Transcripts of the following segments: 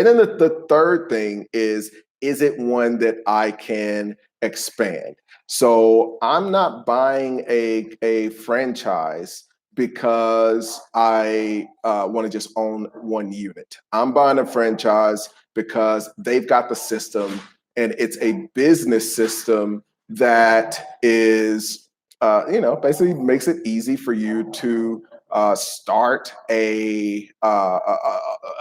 And then the third thing is it one that I can expand? So I'm not buying a franchise because I want to just own one unit. I'm buying a franchise because they've got the system, and it's a business system that is, basically makes it easy for you to start a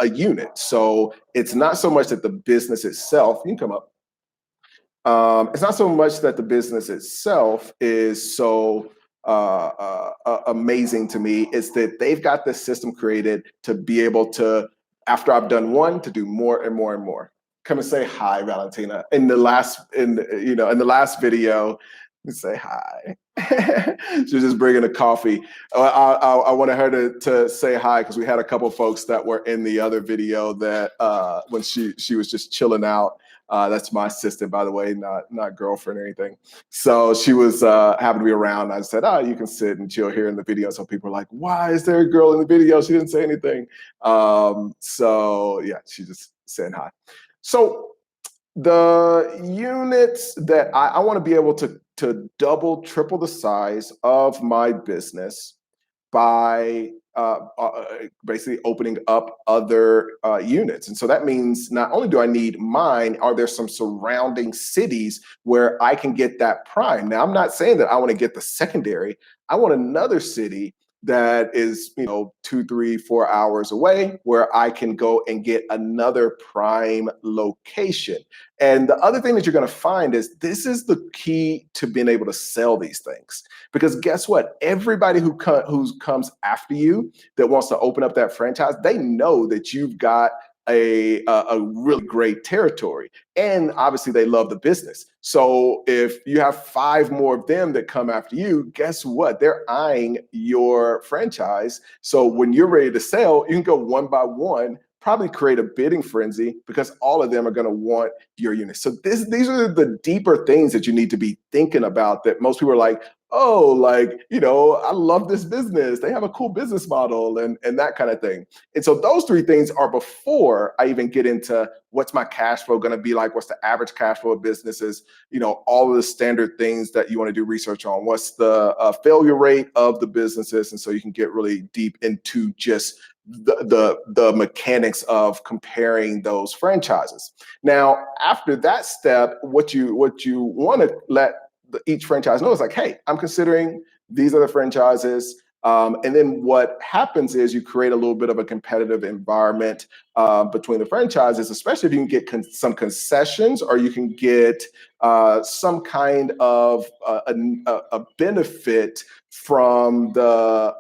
unit. So it's not so much that the business itself, you can come up. It's not so much that the business itself is so amazing to me. It's that they've got this system created to be able to, after I've done one, to do more and more and more. Come and say hi, Valentina. In the last video, say hi. She was just bringing a coffee. I wanted her to say hi because we had a couple of folks that were in the other video that when she was just chilling out. That's my assistant, by the way, not girlfriend or anything. So she was happened to be around. I said, "Oh, you can sit and chill here in the video." So people are like, "Why is there a girl in the video? She didn't say anything." So yeah, she just saying hi. So the units that I want to be able to double, triple the size of my business by basically opening up other units. And so that means not only do I need mine, are there some surrounding cities where I can get that prime? Now, I'm not saying that I want to get the secondary. I want another city that is, 2, 3, 4 hours away where I can go and get another prime location. And the other thing that you're going to find is this is the key to being able to sell these things. Because guess what? Everybody who comes after you that wants to open up that franchise, they know that you've got a really great territory. And obviously they love the business. So if you have 5 more of them that come after you, guess what? They're eyeing your franchise. So when you're ready to sell, you can go one by one, probably create a bidding frenzy because all of them are going to want your unit. So these are the deeper things that you need to be thinking about that most people are like, oh, like, I love this business. They have a cool business model and that kind of thing. And so those 3 things are before I even get into what's my cash flow going to be like, what's the average cash flow of businesses, all of the standard things that you want to do research on, what's the failure rate of the businesses. And so you can get really deep into just the mechanics of comparing those franchises. Now, after that step, what you want to let each franchise know is like, hey, I'm considering these other franchises. And then what happens is you create a little bit of a competitive environment between the franchises, especially if you can get some concessions or you can get some kind of a benefit from the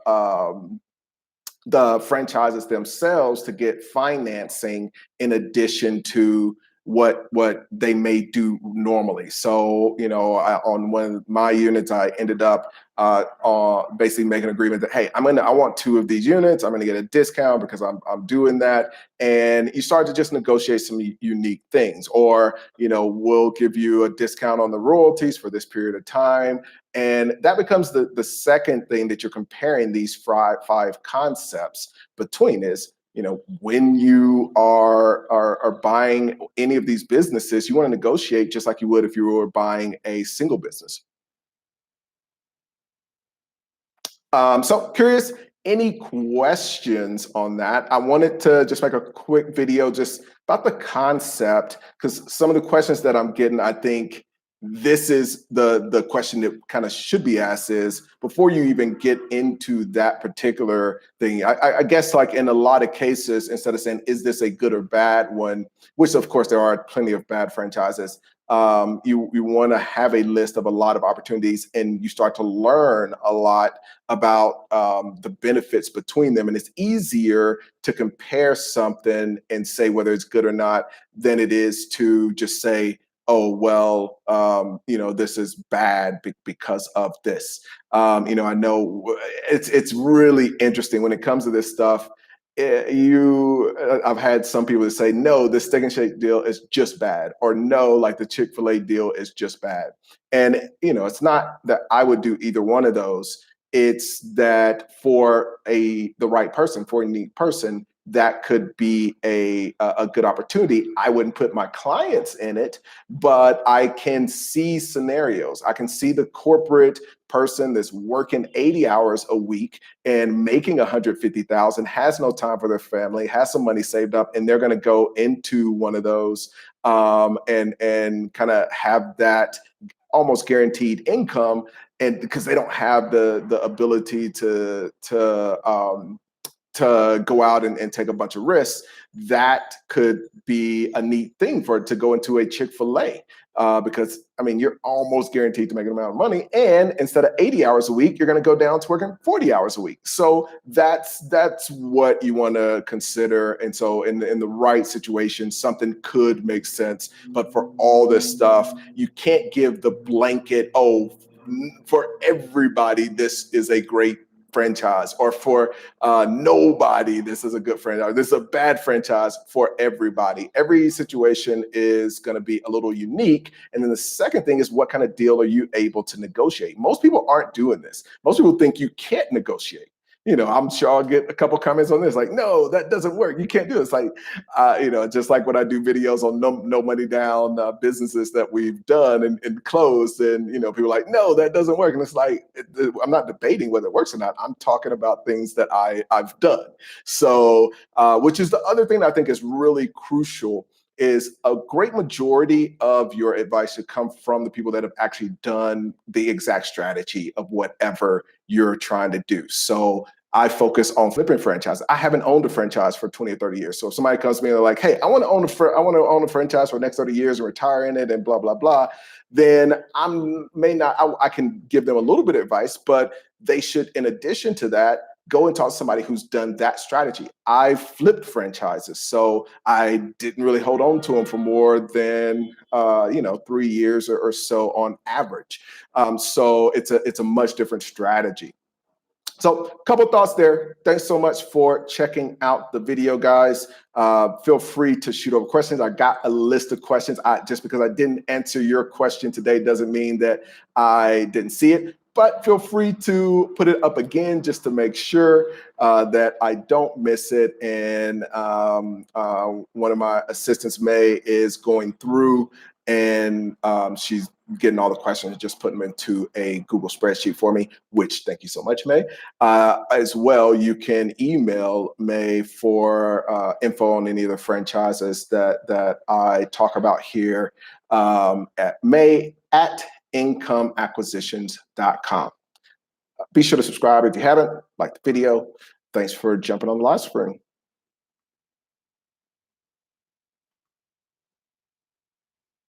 franchises themselves to get financing in addition to what they may do normally. So, on one of my units, I ended up basically making an agreement that, hey, I want 2 of these units. I'm going to get a discount because I'm doing that. And you start to just negotiate some unique things, or, we'll give you a discount on the royalties for this period of time. And that becomes the second thing that you're comparing these 5 concepts between is, when you are buying any of these businesses, you want to negotiate just like you would if you were buying a single business. So curious, any questions on that? I wanted to just make a quick video just about the concept, because some of the questions that I'm getting, I think this is the question that kind of should be asked is, before you even get into that particular thing, I guess like in a lot of cases, instead of saying, is this a good or bad one, which of course there are plenty of bad franchises, you want to have a list of a lot of opportunities, and you start to learn a lot about the benefits between them. And it's easier to compare something and say whether it's good or not than it is to just say, oh, well, this is bad because of this. I know it's really interesting when it comes to this stuff. I've had some people that say, no, the Steak and Shake deal is just bad, or no, like the Chick-fil-A deal is just bad. And, it's not that I would do either one of those. It's that for the right person, for a unique person, that could be a good opportunity. I wouldn't put my clients in it, but I can see scenarios. I can see the corporate person that's working 80 hours a week and making 150,000, has no time for their family, has some money saved up, and they're going to go into one of those and kind of have that almost guaranteed income, and because they don't have the ability to go out and take a bunch of risks, that could be a neat thing for it to go into a Chick-fil-A. Because I mean, you're almost guaranteed to make an amount of money, and instead of 80 hours a week, you're going to go down to working 40 hours a week. So that's what you want to consider. And so in the right situation, something could make sense. But for all this stuff, you can't give the blanket, oh, for everybody, this is a great franchise, or for nobody, this is a good franchise. This is a bad franchise for everybody. Every situation is going to be a little unique. And then the second thing is, what kind of deal are you able to negotiate? Most people aren't doing this. Most people think you can't negotiate. You know, I'm sure I'll get a couple comments on this, like, no, that doesn't work. You can't do it. It's like, you know, just like when I do videos on no money down businesses that we've done and closed, and, you know, people are like, no, that doesn't work. And it's like, I'm not debating whether it works or not. I'm talking about things that I've done. So, which is the other thing that I think is really crucial, is a great majority of your advice should come from the people that have actually done the exact strategy of whatever you're trying to do. So I focus on flipping franchises. I haven't owned a franchise for 20 or 30 years. So if somebody comes to me and they're like, hey, I want to own a franchise for the next 30 years and retire in it and blah, blah, blah, then I can give them a little bit of advice, but they should, in addition to that, go and talk to somebody who's done that strategy. I flipped franchises, so I didn't really hold on to them for more than 3 years or so on average. So it's a much different strategy. So a couple thoughts there. Thanks so much for checking out the video, guys. Feel free to shoot over questions. I got a list of questions. Just because I didn't answer your question today doesn't mean that I didn't see it. But feel free to put it up again just to make sure that I don't miss it. And one of my assistants, May, is going through, and she's getting all the questions, just putting them into a Google spreadsheet for me, which, thank you so much, May. As well, you can email May for info on any of the franchises that I talk about here at may@incomeacquisitions.com. Be sure to subscribe if you haven't, like the video. Thanks for jumping on the live screen.